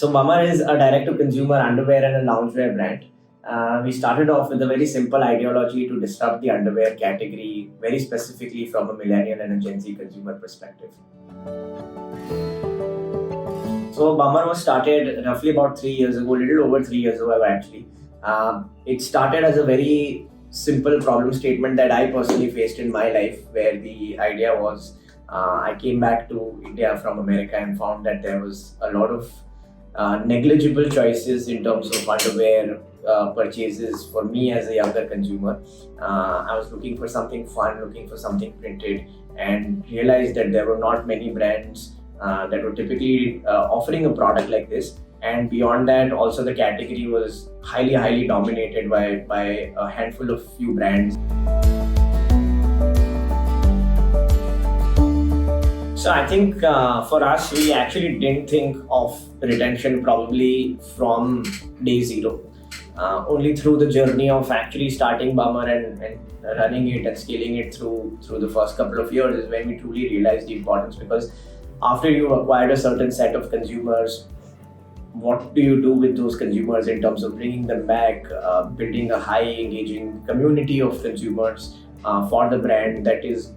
So Mama is a direct-to-consumer underwear and a loungewear brand. We started off with a very simple ideology to disrupt the underwear category, very specifically from a millennial and a Gen Z consumer perspective. So Bummer was started roughly about 3 years ago, a little over 3 years ago actually. It started as a very simple problem statement that I personally faced in my life, where the idea was I came back to India from America and found that there was a lot of negligible choices in terms of underwear purchases for me as a younger consumer. I was looking for something fun, looking for something printed, and realized that there were not many brands that were typically offering a product like this. And beyond that, also the category was highly dominated by a handful of few brands. So I think for us, we actually didn't think of retention probably from day zero. Only through the journey of actually starting Bummer and running it and scaling it through the first couple of years is when we truly realized the importance. Because after you've acquired a certain set of consumers, what do you do with those consumers in terms of bringing them back, building a high engaging community of consumers for the brand? That is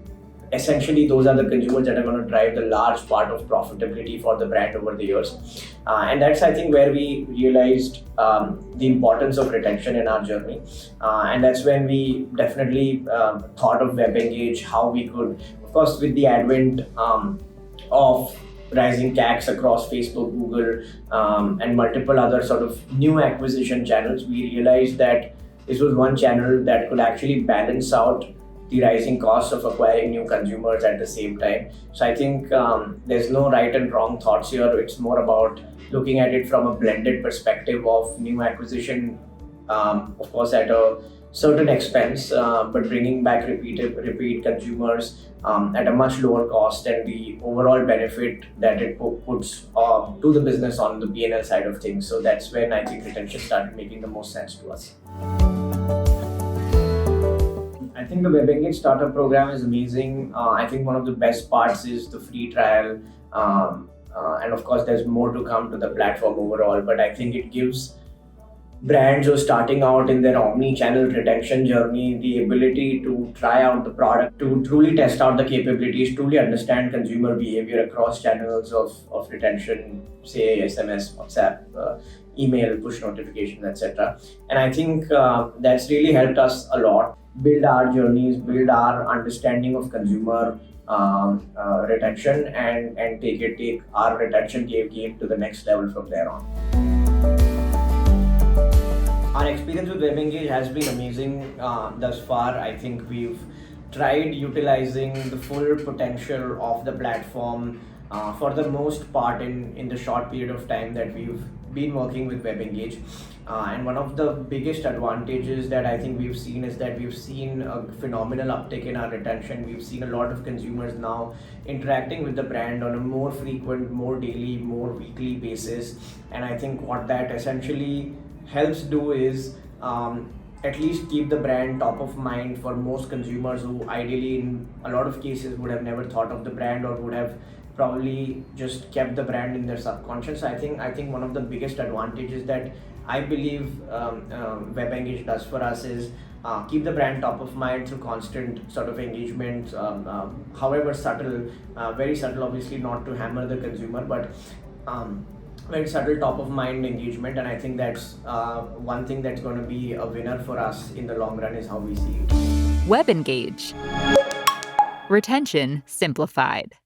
essentially, those are the consumers that are going to drive the large part of profitability for the brand over the years. And that's, I think, where we realized the importance of retention in our journey. And that's when we definitely thought of WebEngage, how we could, of course, with the advent of rising CACs across Facebook, Google, and multiple other sort of new acquisition channels, we realized that this was one channel that could actually balance out the rising costs of acquiring new consumers at the same time. So I think there's no right and wrong thoughts here. It's more about looking at it from a blended perspective of new acquisition, of course at a certain expense, but bringing back repeat consumers at a much lower cost, and the overall benefit that it puts to the business on the P&L side of things. So that's when I think retention started making the most sense to us. I think the WebEngage startup program is amazing. I think one of the best parts is the free trial. And of course, there's more to come to the platform overall, but I think it gives brands who are starting out in their omni-channel retention journey the ability to try out the product, to truly test out the capabilities, truly understand consumer behavior across channels of retention, say SMS, WhatsApp, email, push notifications, etc. And I think that's really helped us a lot build our journeys, build our understanding of consumer retention, and take our retention game to the next level from there on. Our experience with WebEngage has been amazing thus far. I think we've tried utilizing the full potential of the platform for the most part in the short period of time that we've been working with WebEngage. And one of the biggest advantages that I think we've seen is that we've seen a phenomenal uptick in our retention. We've seen a lot of consumers now interacting with the brand on a more frequent, more daily, more weekly basis. And I think what that essentially helps do is at least keep the brand top of mind for most consumers who ideally in a lot of cases would have never thought of the brand or would have probably just kept the brand in their subconscious. I think one of the biggest advantages that I believe WebEngage does for us is keep the brand top of mind through constant sort of engagement, however subtle, very subtle, obviously not to hammer the consumer, but very subtle top of mind engagement. And I think that's one thing that's going to be a winner for us in the long run is how we see it. WebEngage. Retention simplified.